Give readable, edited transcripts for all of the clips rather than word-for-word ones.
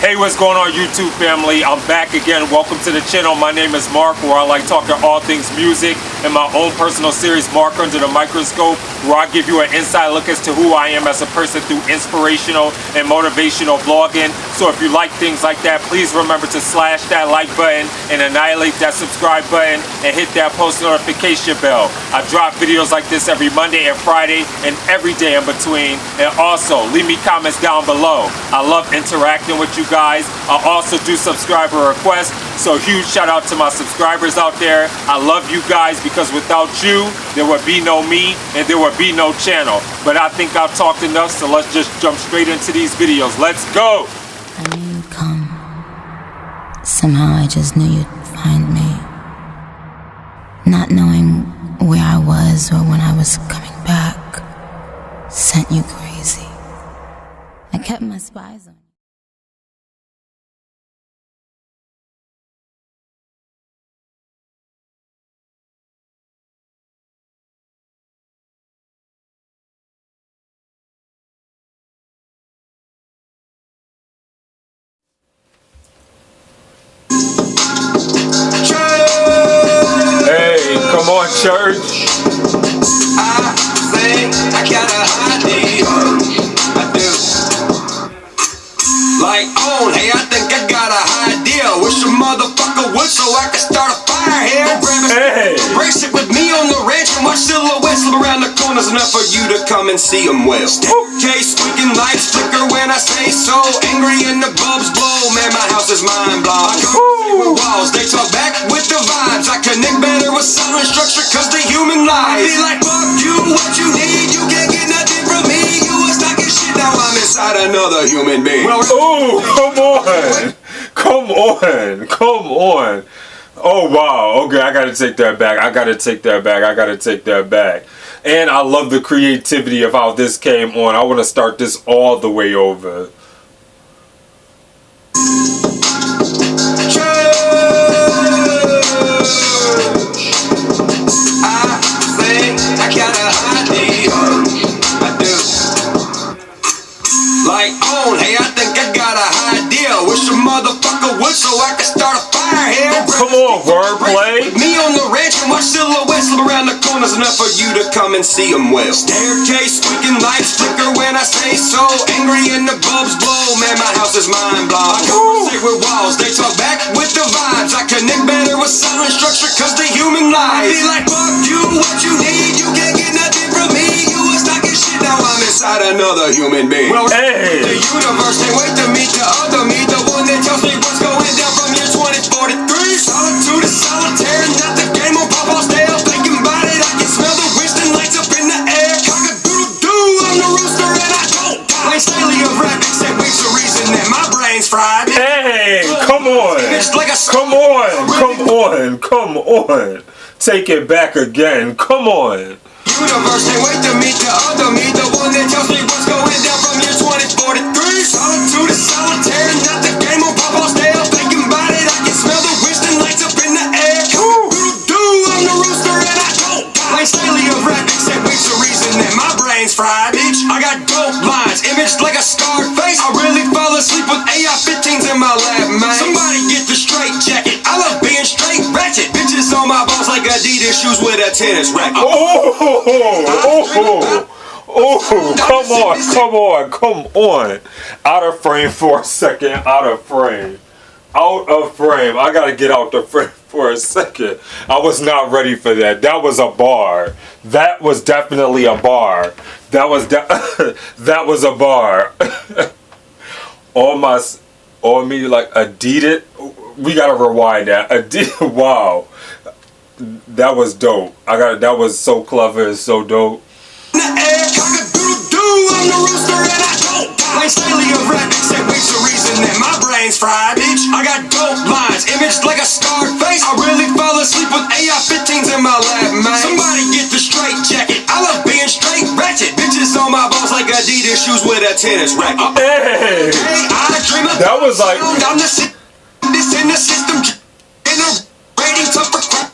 Hey, what's going on, YouTube family? I'm back again. Welcome to the channel. My name is Mark, where I like talking all things music in my own personal series, Mark Under the Microscope, where I give you an inside look as to who I am as a person through inspirational and motivational vlogging. So if you like things like that, please remember to slash that like button and annihilate that subscribe button and hit that post notification bell. I drop videos like this every Monday and Friday and every day in between. And also, leave me comments down below. I love interacting with you guys. I also do subscriber requests, so huge shout out to my subscribers out there. I love you guys because without you, there would be no me and there would be no channel. But I think I've talked enough, so let's just jump straight into these videos. Let's go! I knew you'd come. Somehow I just knew you'd find me. Not knowing where I was or when I was coming back sent you crazy. I kept my spies on you. Come on, church. I think I got a idea. I do. Like, oh, hey, I think I got a idea. Wish a motherfucker would so I could start a fire here. Grab it, brace it with me on the ranch and watch silhouettes slip around the corners enough for you to come and see them well. Staircase squeaking, lights flicker when I say so. Angry and the bulbs blow. Man, my house is mind blown. With walls, they talk back with the vibes. I connect better with solid structure cause the human lies. I be like, fuck you, what you need, you can't get nothing from me. You was talking shit, now I'm inside another human being. Oh, come on. Come on. Come on. Oh, wow. Okay, I gotta take that back. I gotta take that back. I gotta take that back. And I love the creativity of how this came on. I want to start this all the way over. Like, oh, hey, I think I got a idea. Wish a motherfucker would so I could start a fire here. Come on, wordplay. Me on the ranch and watch silhouettes slip around the corners enough for you to come and see them well. Staircase squeaking, lights flicker when I say so. Angry and the bulbs blow. Man, my house is mind blown. I conversate with walls, they talk back with the vibes. I connect better with solid structure cause the human lies. I be like, fuck you, what you need, you can't get nothing from me. You was talking shit, now I'm inside another human being. Well, hey. The universe can't wait to meet the other me, the one that tells me what's going down from year 2043. Solitude is solitaire, not the game on Papa's tail. Thinking about it, I can smell the Winston lights up in the air. Cock-a-doodle-doo, I'm the rooster and I don't die. Like Staley of rap, except week's the reason that my brain's fried. Hey, come on. Come on, come on, come on. Take it back again, come on. Universe can't wait to meet the other me, the one that tells me what's going down from year 2043. Solitude is solitaire, not the game on Papa's tail. Thinking about it, I can smell the Winston lights up in the air. Cock-a-doodle-doo, I'm the rooster and I don't die. Like Staley of rap, except week's the reason that my brain's fried. Bitch, I got dope lines, imaged like a scarred face. I really fall asleep with AI-15s in my lap, man. Somebody get the straight jacket. I love being straight ratchet. Bitches on my balls like Adidas shoes with a tennis racket. Come on, come on. Out of frame for a second, out of frame. Out of frame. I gotta get out the frame for a second. I was not ready for that. That was a bar. That was definitely a bar. That was a bar. On me like Adidas. We gotta rewind that. Adidas. Wow. That was dope. That was so clever and so dope. I'm the rooster and I don't die. Like Staley of rap, except week's the reason that my brain's fried. Bitch, I got dope lines, imaged like a scarred face. I really fall asleep with AI-15s in my lap, man. Somebody get the straight jacket. I love being straight ratchet. Bitches on my balls like Adidas shoes with a tennis racket. Hey, I dream of that was like. I'm this in the system.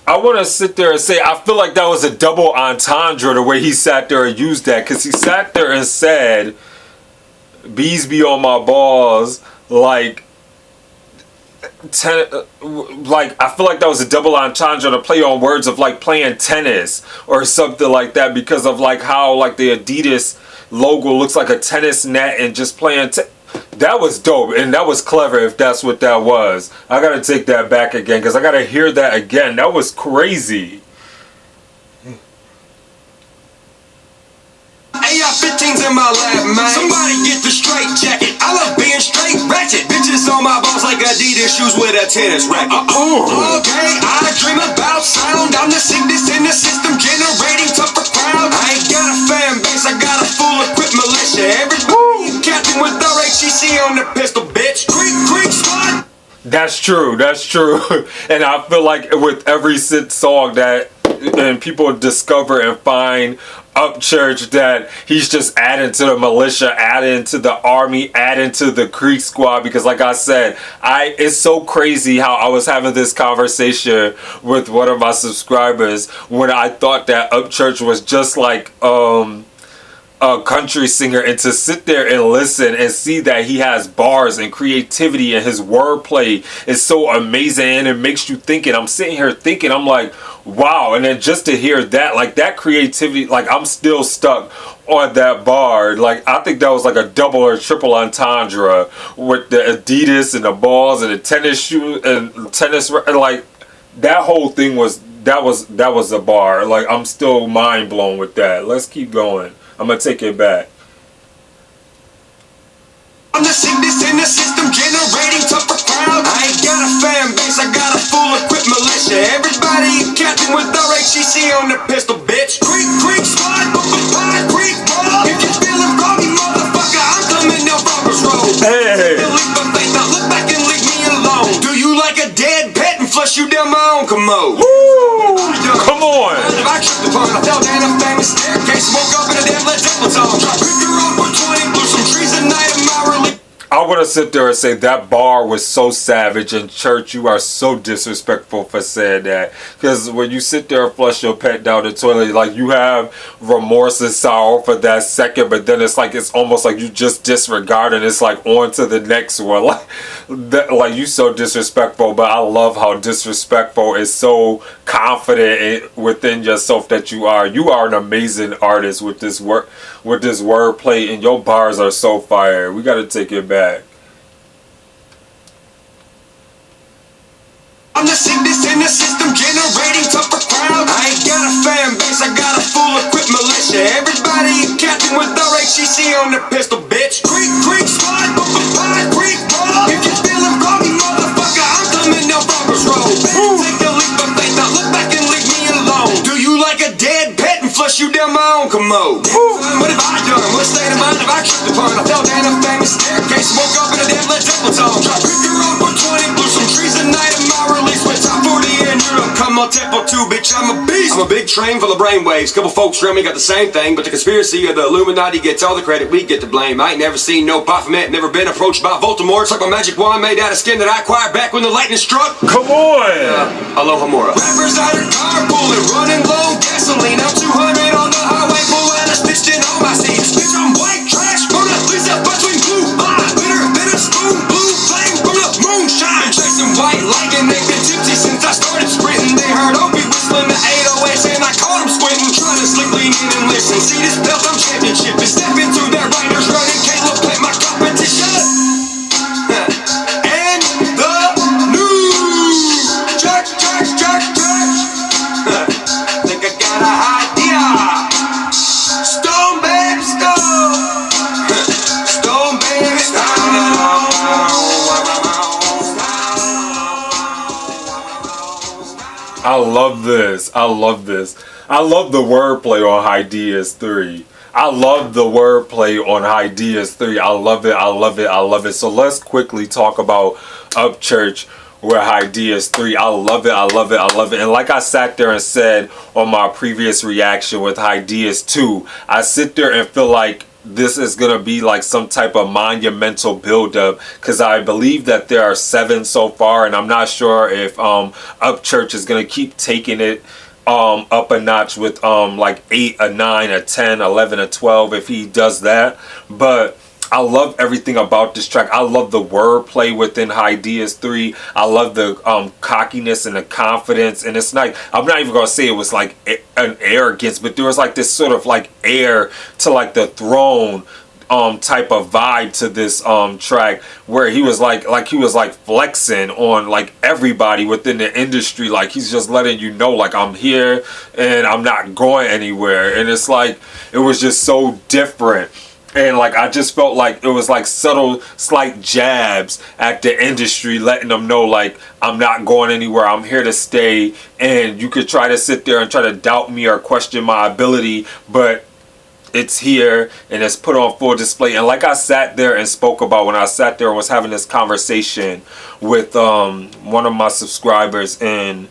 I want to sit there and say I feel like that was a double entendre the way he sat there and used that, because he sat there and said bees be on my balls like like I feel like that was a double entendre to play on words of like playing tennis or something like that, because of like how like the Adidas logo looks like a tennis net and just playing that was dope, and that was clever if that's what that was. I gotta take that back again because I gotta hear that again. That was crazy. AR-15's in my lap, man. Somebody get the straight jacket. I love being straight ratchet. Bitches on my balls like Adidas shoes with a tennis racket. Okay, I dream about sound. I'm the sickness in the system, generating tougher crowds. I ain't got a fan base, I got a full equipped militia. Everybody captain with RHCC on the pistol, bitch. Creek, creek, squad. That's true. That's true. And I feel like with every song that and people discover and find Upchurch, that he's just adding to the militia, adding to the army, adding to the Creek Squad. Because like I said, it's so crazy how I was having this conversation with one of my subscribers when I thought that Upchurch was just like a country singer, and to sit there and listen and see that he has bars and creativity and his wordplay is so amazing, and it makes you think. And I'm sitting here thinking, I'm like, wow. And then just to hear that, like that creativity, like I'm still stuck on that bar. Like I think that was like a double or triple entendre with the Adidas and the balls and the tennis shoes and tennis, like that whole thing was that was a bar. Like I'm still mind blown with that. Let's keep going. I'm gonna take it back. I'm the sickness in the system, generating tougher crowds. I ain't got a fan base, I got a full equipped militia. Everybody captain with RHCC on the pistol, bitch. Creek, creek, squad, Pine Creek, roll. If you're feeling froggy, motherfucker, I'm coming down Robert's Road. Hey. Leap of faith, now look back and leave me alone. Do you like a dead pet and flush you down my own commode? Woo! Come on. I tripped upon, I fell down a famous staircase, woke up in a damn Led Zeppelin song. Drop your off for 20, blew some trees at night in my relief. I want to sit there and say that bar was so savage, and Church, you are so disrespectful for saying that. Because when you sit there and flush your pet down the toilet, like you have remorse and sorrow for that second, but then it's like it's almost like you just disregard it. It's like on to the next one. Like you so disrespectful, but I love how disrespectful is so confident within yourself that you are. You are an amazing artist with this work, with this wordplay, and your bars are so fire. We got to take it back. I'm the sickness in the system, generating tougher crowds. I ain't got a fan base, I got a full equipped militia. Everybody captain with RHCC on the pistol, bitch. Creek, creek, squad, Pine Creek, roll. If you're feeling froggy, motherfucker, I'm coming down Robert's Road. Take a leap of faith, now look back and leave me alone. Do you like a dead pet and flush you down my own commode? What have I done? What state of mind have I tripped upon? I fell down a famous staircase, woke up in a damn Led Zeppelin song. Drop your off for 20, blew some trees at night in my release. Went top 40 in Europe, come on tempo 2, bitch, I'm a beast. I'm a big train full of brainwaves. Couple folks around me got the same thing, but the conspiracy of the Illuminati gets all the credit, we get to blame. I ain't never seen no Baphomet, never been approached by Voldemort. Suck my magic wand made out of skin that I acquired back when the lightning struck. Come on! Aloha Mora. Rappers out of carpooling, running low gasoline. I'm 200 on the highway, pulling a stitched in on my seats. Bitch, I'm white trash, Mona Lisa between blue eyes. Bitter spoon, blue flame from the moonshine. Chasing white lightning, they've been tipsy since I started sprinting. They heard Opie whistling the 808s and I caught them squinting. Trying to slick lean in and listen. See this belt, I'm championship. And step into that writer's run and can't look at my competition. And the news. Church. Think I got a idea. Stone baby stone. Stone baby stone. I love this. I love this. I love the wordplay on HI-DEAS 3. I love the wordplay on HI-DEAS 3. I love it. I love it. I love it. So let's quickly talk about Upchurch with HI-DEAS 3. I love it. I love it. I love it. And like I sat there and said on my previous reaction with HI-DEAS 2, I sit there and feel like this is going to be like some type of monumental build-up, because I believe that there are 7 so far, and I'm not sure if Upchurch is going to keep taking it up a notch with like 8, a 9, a 10, 11, a 12 if he does that. But I love everything about this track. I love the wordplay within HI-DEAS 3. I love the cockiness and the confidence. And it's like, I'm not even going to say it was like an arrogance, but there was like this sort of like air to like the throne type of vibe to this track, where he was like he was like flexing on like everybody within the industry. Like he's just letting you know, like, I'm here and I'm not going anywhere. And it's like, it was just so different. And like, I just felt like it was like subtle, slight jabs at the industry, letting them know, like, I'm not going anywhere. I'm here to stay. And you could try to sit there and try to doubt me or question my ability, but it's here and it's put on full display. And like I sat there and spoke about when I sat there and was having this conversation with one of my subscribers in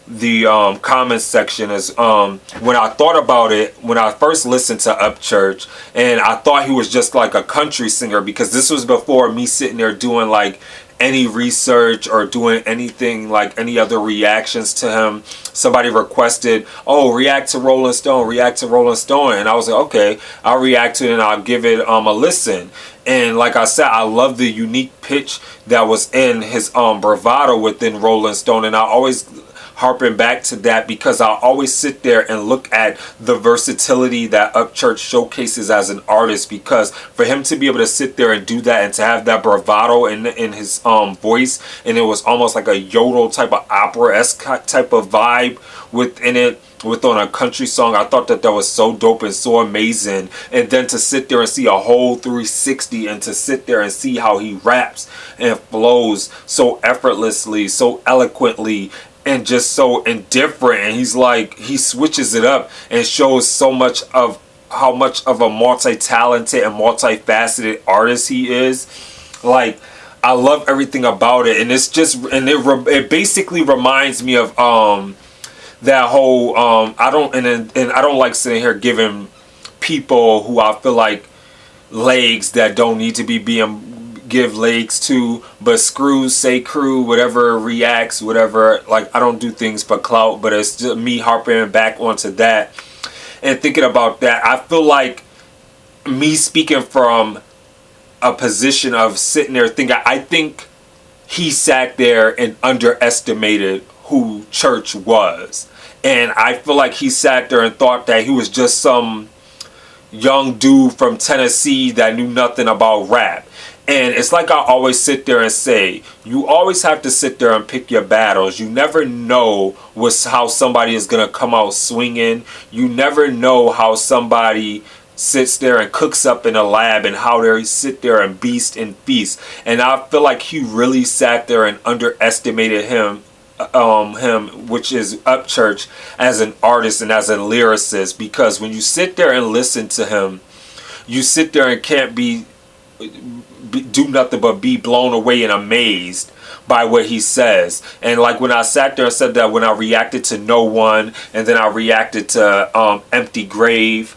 the comments section, is when I thought about it, when I first listened to Upchurch, and I thought he was just like a country singer, because this was before me sitting there doing like any research or doing anything, like any other reactions to him. Somebody requested, oh, react to Rolling Stone, react to Rolling Stone, and I was like, okay, I'll react to it and I'll give it a listen. And like I said, I love the unique pitch that was in his bravado within Rolling Stone, and I always harping back to that, because I always sit there and look at the versatility that Upchurch showcases as an artist, because for him to be able to sit there and do that and to have that bravado in his voice, and it was almost like a yodel type of opera-esque type of vibe within it, within a country song, I thought that was so dope and so amazing. And then to sit there and see a whole 360, and to sit there and see how he raps and flows so effortlessly, so eloquently, and just so indifferent. And he's like, he switches it up and shows so much of how much of a multi-talented and multifaceted artist he is. Like, I love everything about it. And it's just, and it basically reminds me of that whole I don't like sitting here giving people who I feel like legs that don't need to be being give legs to, but screws, say crew, whatever, reacts, whatever. Like, I don't do things for clout, but it's just me harping back onto that and thinking about that. I feel like me speaking from a position of sitting there thinking, I think he sat there and underestimated who Church was. And I feel like he sat there and thought that he was just some young dude from Tennessee that knew nothing about rap. And it's like I always sit there and say, you always have to sit there and pick your battles. You never know how somebody is going to come out swinging. You never know how somebody sits there and cooks up in a lab, and how they sit there and beast and feast. And I feel like he really sat there and underestimated him, which is Upchurch, as an artist and as a lyricist. Because when you sit there and listen to him, you sit there and can't do nothing but be blown away and amazed by what he says. And like when I sat there and said that, when I reacted to No One, and then I reacted to Empty Grave,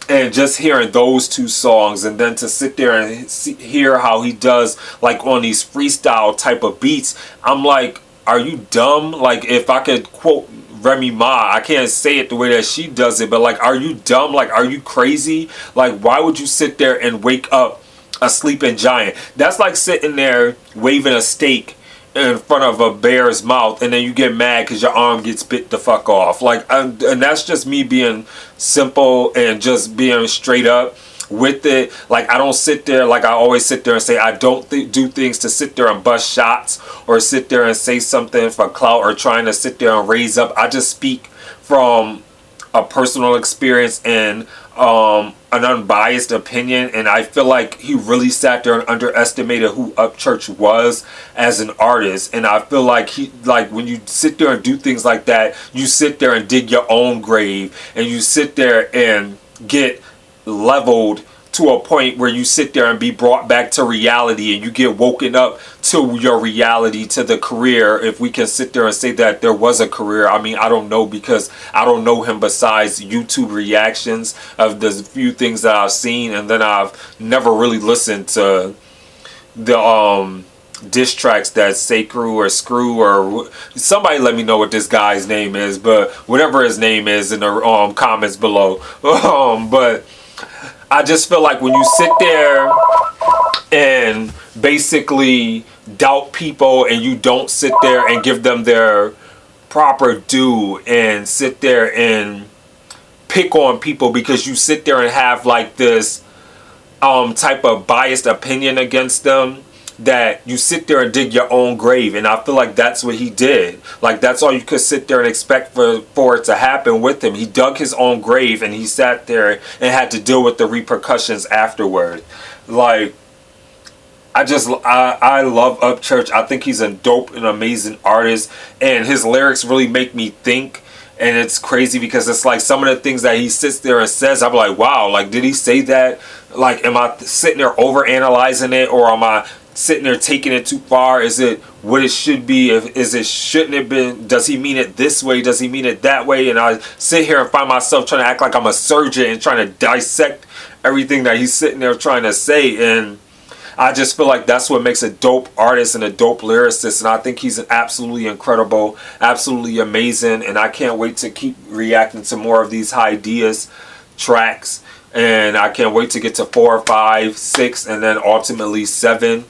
and just hearing those two songs, and then to sit there and hear how he does like on these freestyle type of beats, I'm like, are you dumb? Like, if I could quote Remy Ma, I can't say it the way that she does it, but like, are you dumb? Like, are you crazy? Like, why would you sit there and wake up a sleeping giant? That's like sitting there waving a steak in front of a bear's mouth, and then you get mad because your arm gets bit the fuck off. Like, and that's just me being simple and just being straight up with it. Like, I don't sit there, like I always sit there and say, I don't do things to sit there and bust shots or sit there and say something for clout or trying to sit there and raise up. I just speak from a personal experience and an unbiased opinion. And I feel like he really sat there and underestimated who Upchurch was as an artist. And I feel like when you sit there and do things like that, you sit there and dig your own grave, and you sit there and get leveled to a point where you sit there and be brought back to reality, and you get woken up to your reality, to the career, if we can sit there and say that there was a career. I mean, I don't know, because I don't know him besides YouTube reactions of the few things that I've seen, and then I've never really listened to the diss tracks that Say Crew or Screw, or somebody let me know what this guy's name is, but whatever his name is in the comments below. But I just feel like when you sit there and basically doubt people and you don't sit there and give them their proper due and sit there and pick on people because you sit there and have like this type of biased opinion against them, that you sit there and dig your own grave. And I feel like that's what he did. Like, that's all you could sit there and expect for it to happen with him. He dug his own grave and he sat there and had to deal with the repercussions afterward. Like, I love Upchurch. I think he's a dope and amazing artist, and his lyrics really make me think. And it's crazy because it's like some of the things that he sits there and says, I'm like, wow, like, did he say that? Like, am I sitting there over analyzing it, or am I sitting there taking it too far? Is it what it should be? Is it shouldn't have been? Does he mean it this way? Does he mean it that way? And I sit here and find myself trying to act like I'm a surgeon and trying to dissect everything that he's sitting there trying to say. And I just feel like that's what makes a dope artist and a dope lyricist. And I think he's an absolutely incredible, absolutely amazing. And I can't wait to keep reacting to more of these HI-DEAS tracks. And I can't wait to get to 4, 5, 6, and then ultimately 7.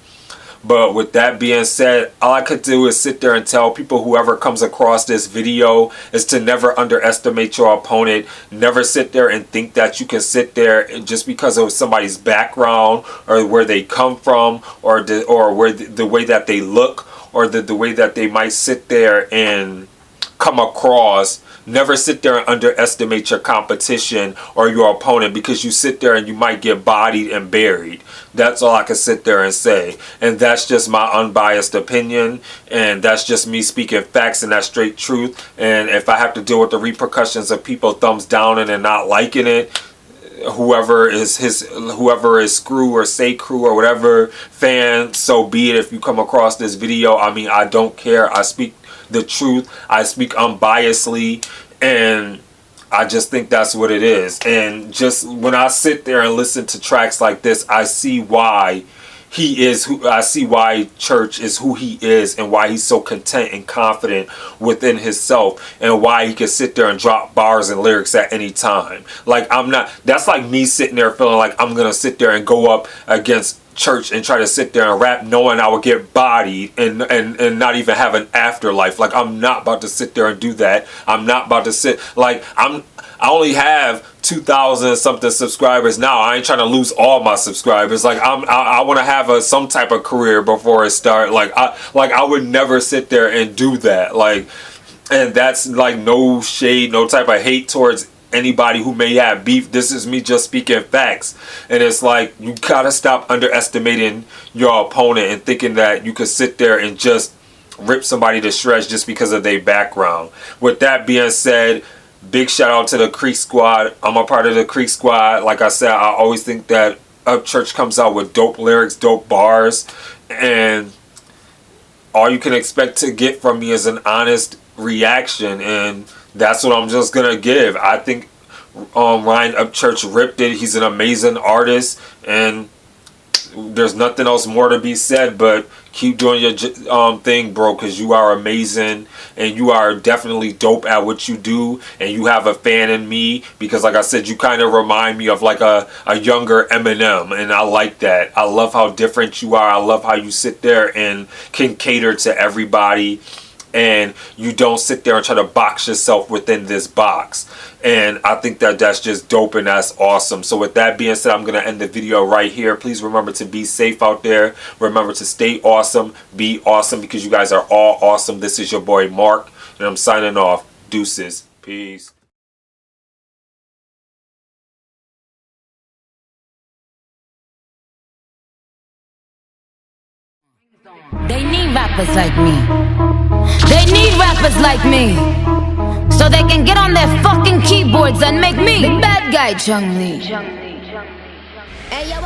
But with that being said, all I could do is sit there and tell people, whoever comes across this video, is to never underestimate your opponent. Never sit there and think that you can sit there and just because of somebody's background or where they come from, or the way that they look, or the way that they might sit there and come across. Never sit there and underestimate your competition or your opponent, because you sit there and you might get bodied and buried. That's all I can sit there and say. And that's just my unbiased opinion. And that's just me speaking facts and that's straight truth. And if I have to deal with the repercussions of people thumbs downing and not liking it, whoever is screw or say crew or whatever fan, so be it. If you come across this video, I mean, I don't care. I speak the truth. I speak unbiasedly, and I just think that's what it is. And just when I sit there and listen to tracks like this, I see why he is who I see why Church is who he is, and why he's so content and confident within himself, and why he can sit there and drop bars and lyrics at any time. Like, that's like me sitting there feeling like I'm gonna sit there and go up against Church and try to sit there and rap knowing I would get bodied and not even have an afterlife. Like, I'm not about to sit there and do that. I'm not about to sit, like, I only have 2,000 something subscribers now. I ain't trying to lose all my subscribers. Like, I want to have some type of career before I start. Like I would never sit there and do that. Like, and that's like no shade, no type of hate towards anybody who may have beef. This is me just speaking facts. And it's like, you gotta stop underestimating your opponent and thinking that you could sit there and just rip somebody to shreds just because of their background. With that being said, big shout out to the Creek Squad. I'm a part of the Creek Squad. Like I said, I always think that Upchurch comes out with dope lyrics, dope bars, and all you can expect to get from me is an honest reaction, and that's what I'm just gonna give. I think Ryan Upchurch ripped it. He's an amazing artist, and there's nothing else more to be said but keep doing your thing, bro, because you are amazing and you are definitely dope at what you do, and you have a fan in me, because like I said, you kind of remind me of like a younger Eminem, and I like that. I love how different you are. I love how you sit there and can cater to everybody, and you don't sit there and try to box yourself within this box. And I think that that's just dope and that's awesome. So with that being said, I'm going to end the video right here. Please remember to be safe out there. Remember to stay awesome, be awesome, because you guys are all awesome. This is your boy Mark, and I'm signing off. Deuces. Peace. They need rappers like me. They need rappers like me, so they can get on their fucking keyboards and make me the bad guy, Chung Lee. Hey, yo,